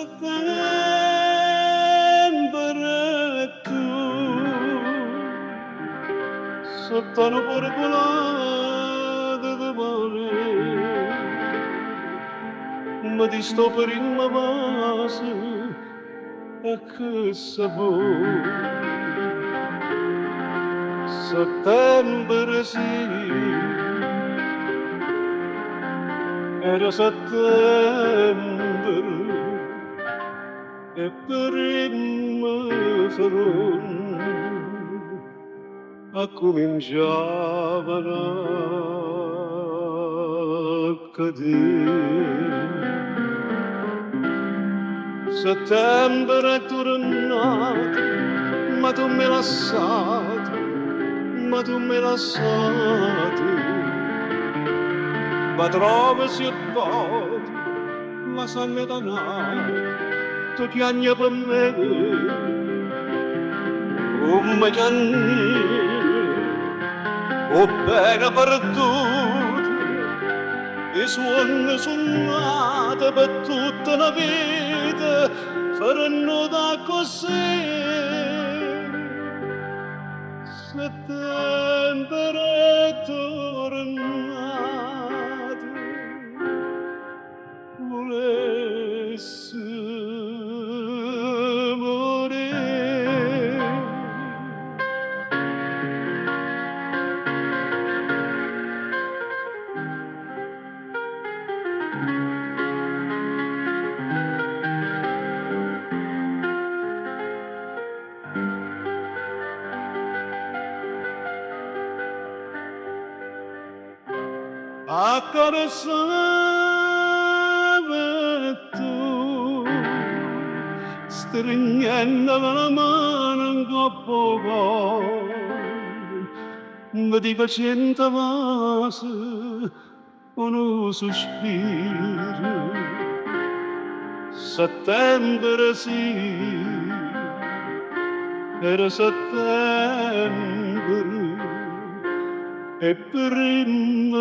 settembre tu sotto una porcolata di mare ma ti sto per in ma base e che sapore settembre sì era settembre e prima a cominciavano a cadere. Settembre è tornato, ma tu me lasciato, ma tu me lasciato. Ma trovo si è poco, ma sangue danare, tutti gli anni per me, come gianni. O bene per tutti, i suoni suonati per tutta la vita, faranno da così. Settembre è tornato, volessi morire. Accarezzava tu, stringendo la mano in coppo, mi ti facendo vase con un sospiro. Settembre sì, era settembre e prima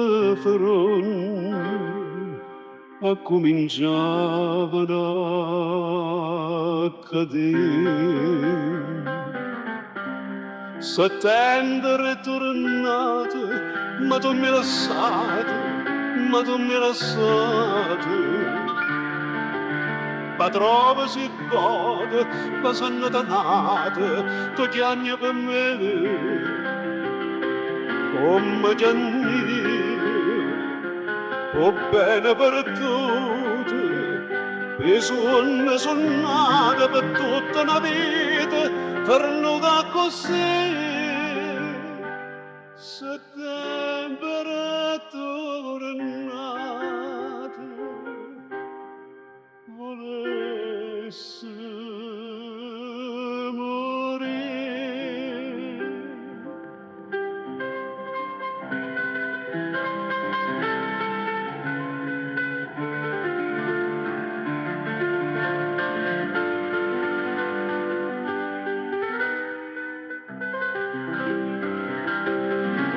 a cominciavano a cadere. Settembre è tornato, ma tu mi hai lasciato, ma tu mi hai lasciato. Ma trovo si gode, ma sono danate, tutti gli anni per me, come Gianni, o bene per tutti, i suoni suonati per tutta la vita, torno da così, settembre è tornato, volessi morire.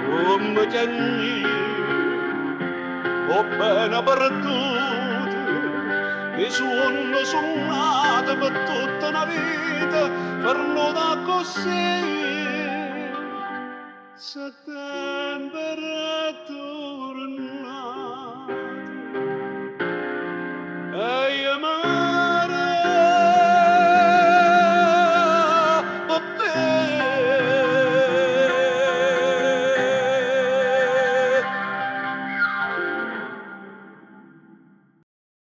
Come Gianni, o bene per tutti, i suoni suonati per tutta una vita, farlo da così, settembre tu.